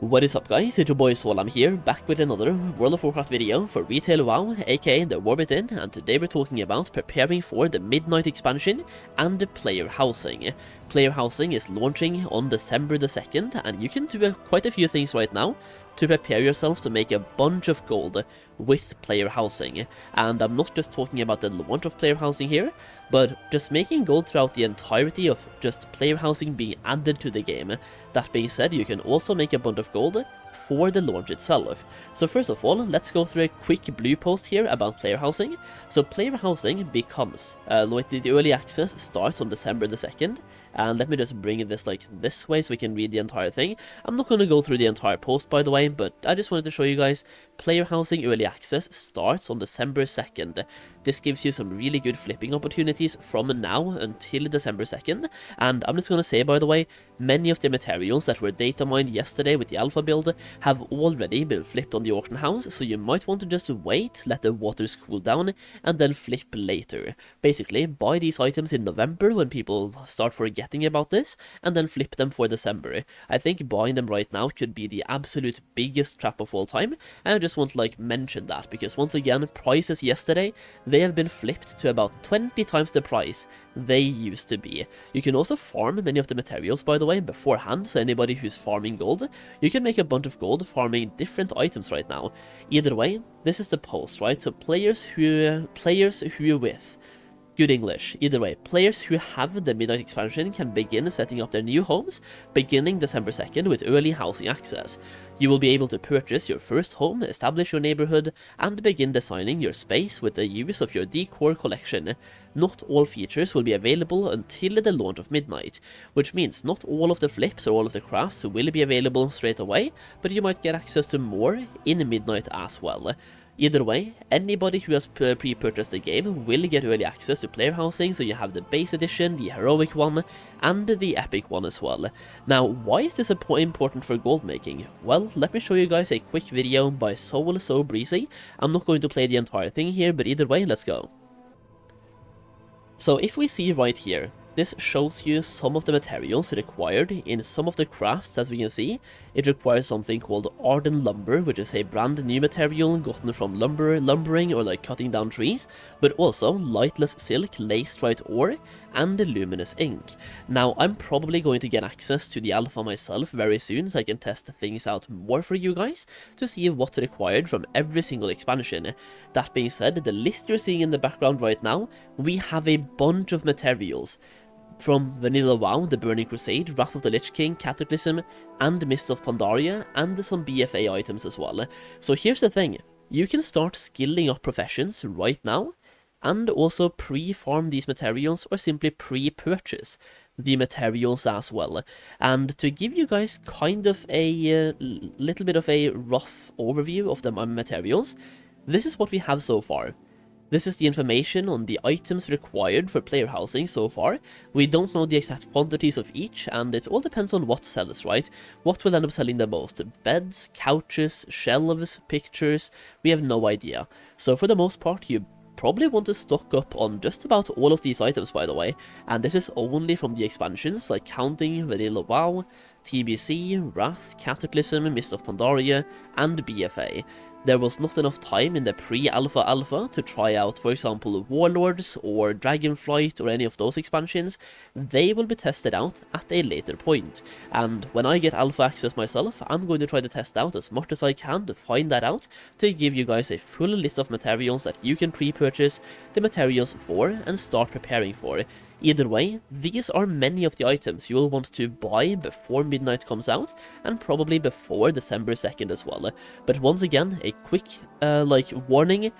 What is up guys, it's your boy Solheim here, back with another World of Warcraft video for Retail WoW, aka the War Within, and today we're talking about preparing for the Midnight expansion and the player housing. Player housing is launching on December the 2nd, and you can do quite a few things right now to prepare yourself to make a bunch of gold with player housing. And I'm not just talking about the launch of player housing here, but just making gold throughout the entirety of just player housing being added to the game. That being said, you can also make a bunch of gold for the launch itself. So first of all, let's go through a quick blue post here about player housing. So player housing becomes, the early access starts on December the 2nd, and let me just bring this like this way so we can read the entire thing. I'm not going to go through the entire post by the way, but I just wanted to show you guys player housing early access starts on December 2nd. This gives you some really good flipping opportunities from now until December 2nd, and I'm just going to say by the way, many of the materials that were data mined yesterday with the alpha build have already been flipped on the auction house, so you might want to just wait, let the waters cool down, and then flip later. Basically, buy these items in November when people start forgetting about this, and then flip them for December. I think buying them right now could be the absolute biggest trap of all time, and I just want to like mention that, because once again, prices yesterday, they have been flipped to about 20 times the price they used to be. You can also farm many of the materials by the way beforehand, so anybody who's farming gold, you can make a bunch of gold farming different items right now. Either way, this is the post, right? So players who with good English. Either way, players who have the Midnight expansion can begin setting up their new homes beginning December 2nd with early housing access. You will be able to purchase your first home, establish your neighborhood, and begin designing your space with the use of your decor collection. Not all features will be available until the launch of Midnight, which means not all of the flips or all of the crafts will be available straight away, but you might get access to more in Midnight as well. Either way, anybody who has pre-purchased the game will get early access to player housing, so you have the base edition, the heroic one, and the epic one as well. Now, why is this important for gold making? Well, let me show you guys a quick video by Soul So Breezy. I'm not going to play the entire thing here, but either way, let's go. So if we see right here, this shows you some of the materials required in some of the crafts. As we can see, it requires something called Arden Lumber, which is a brand new material gotten from lumbering or like cutting down trees, but also lightless silk, lace-right ore, and luminous ink. Now, I'm probably going to get access to the alpha myself very soon, so I can test things out more for you guys to see what's required from every single expansion. That being said, the list you're seeing in the background right now, we have a bunch of materials from Vanilla WoW, the Burning Crusade, Wrath of the Lich King, Cataclysm, and Mist of Pandaria, and some BFA items as well. So here's the thing, you can start skilling up professions right now, and also pre-farm these materials, or simply pre-purchase the materials as well. And to give you guys kind of a little bit of a rough overview of the materials, this is what we have so far. This is the information on the items required for player housing so far. We don't know the exact quantities of each, and it all depends on what sells, right? What will end up selling the most? Beds, couches, shelves, pictures? We have no idea. So for the most part, you probably want to stock up on just about all of these items by the way, and this is only from the expansions, like counting Vanilla WoW, TBC, Wrath, Cataclysm, Mist of Pandaria, and BFA. There was not enough time in the pre-alpha to try out, for example, Warlords or Dragonflight or any of those expansions. They will be tested out at a later point. And when I get alpha access myself, I'm going to try to test out as much as I can to find that out, to give you guys a full list of materials that you can pre-purchase the materials for and start preparing for. Either way, these are many of the items you will want to buy before Midnight comes out, and probably before December 2nd as well. But once again, a quick warning,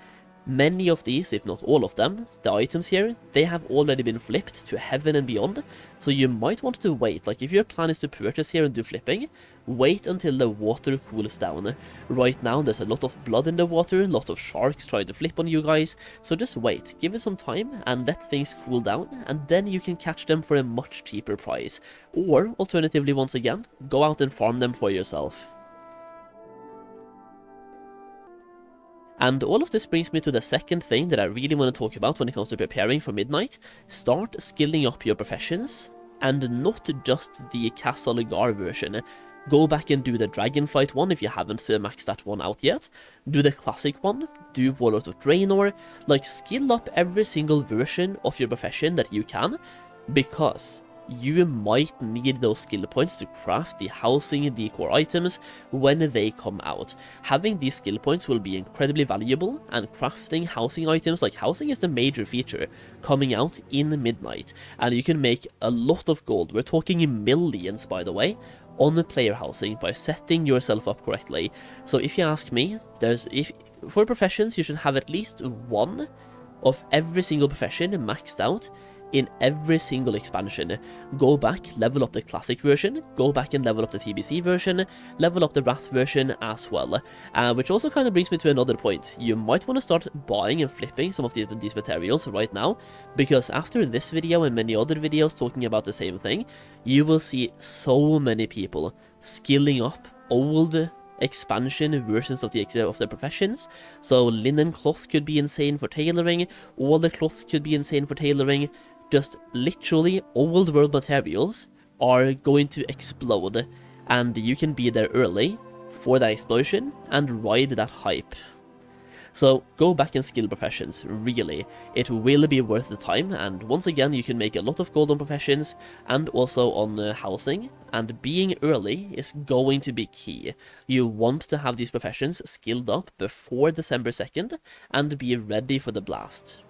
many of these, if not all of them, the items here, they have already been flipped to heaven and beyond, so you might want to wait. Like if your plan is to purchase here and do flipping, wait until the water cools down. Right now there's a lot of blood in the water, a lot of sharks trying to flip on you guys, so just wait, give it some time and let things cool down, and then you can catch them for a much cheaper price. Or alternatively, once again, go out and farm them for yourself. And all of this brings me to the second thing that I really want to talk about when it comes to preparing for Midnight. Start skilling up your professions, and not just the Castle Gar version. Go back and do the Dragonfight one if you haven't maxed that one out yet. Do the classic one, do Warlord of Draenor, like skill up every single version of your profession that you can, because you might need those skill points to craft the housing decor items when they come out. Having these skill points will be incredibly valuable, and crafting housing items, like housing is the major feature coming out in Midnight, and you can make a lot of gold. We're talking millions, by the way, on the player housing by setting yourself up correctly. So if you ask me, for professions you should have at least one of every single profession maxed out in every single expansion. Go back, level up the classic version, go back and level up the TBC version, level up the Wrath version as well. Which also kind of brings me to another point. You might want to start buying and flipping some of these materials right now, because after this video and many other videos talking about the same thing, you will see so many people skilling up old expansion versions of the professions. So linen cloth could be insane for tailoring, all the cloth could be insane for tailoring. Just literally old world materials are going to explode, and you can be there early for that explosion and ride that hype. So go back and skill professions, really. It will be worth the time, and once again you can make a lot of gold on professions and also on housing, and being early is going to be key. You want to have these professions skilled up before December 2nd and be ready for the blast.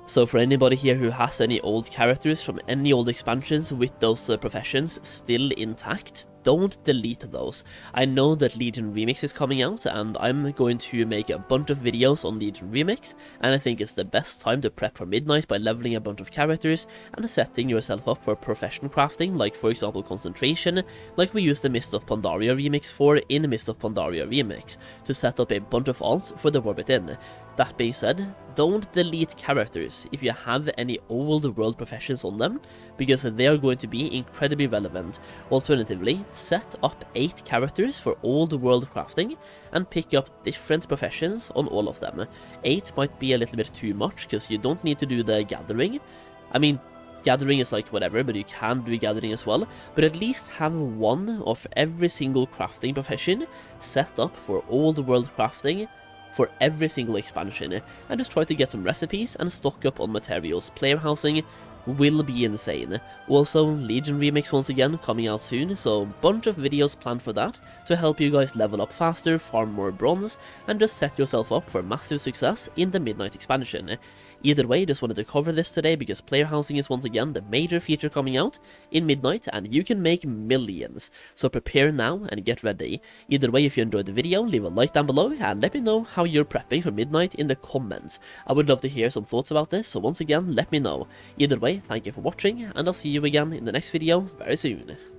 So for anybody here who has any old characters from any old expansions with those professions still intact, don't delete those. I know that Legion Remix is coming out, and I'm going to make a bunch of videos on Legion Remix, and I think it's the best time to prep for Midnight by leveling a bunch of characters and setting yourself up for profession crafting, like for example concentration, like we used the Mist of Pandaria remix for in Mist of Pandaria remix, to set up a bunch of alts for the War Within. That being said, don't delete characters if you have any old world professions on them, because they are going to be incredibly relevant. Alternatively, set up 8 characters for old world crafting and pick up different professions on all of them. 8 might be a little bit too much, because you don't need to do the gathering. I mean, gathering is like whatever, but you can do gathering as well. But at least have one of every single crafting profession set up for old world crafting for every single expansion, and just try to get some recipes and stock up on materials. Player housing will be insane. Also, Legion Remix once again coming out soon, so bunch of videos planned for that to help you guys level up faster, farm more bronze, and just set yourself up for massive success in the Midnight expansion. Either way, just wanted to cover this today because player housing is once again the major feature coming out in Midnight, and you can make millions. So prepare now and get ready. Either way, if you enjoyed the video, leave a like down below and let me know how you're prepping for Midnight in the comments. I would love to hear some thoughts about this, so once again, let me know. Either way, thank you for watching, and I'll see you again in the next video very soon.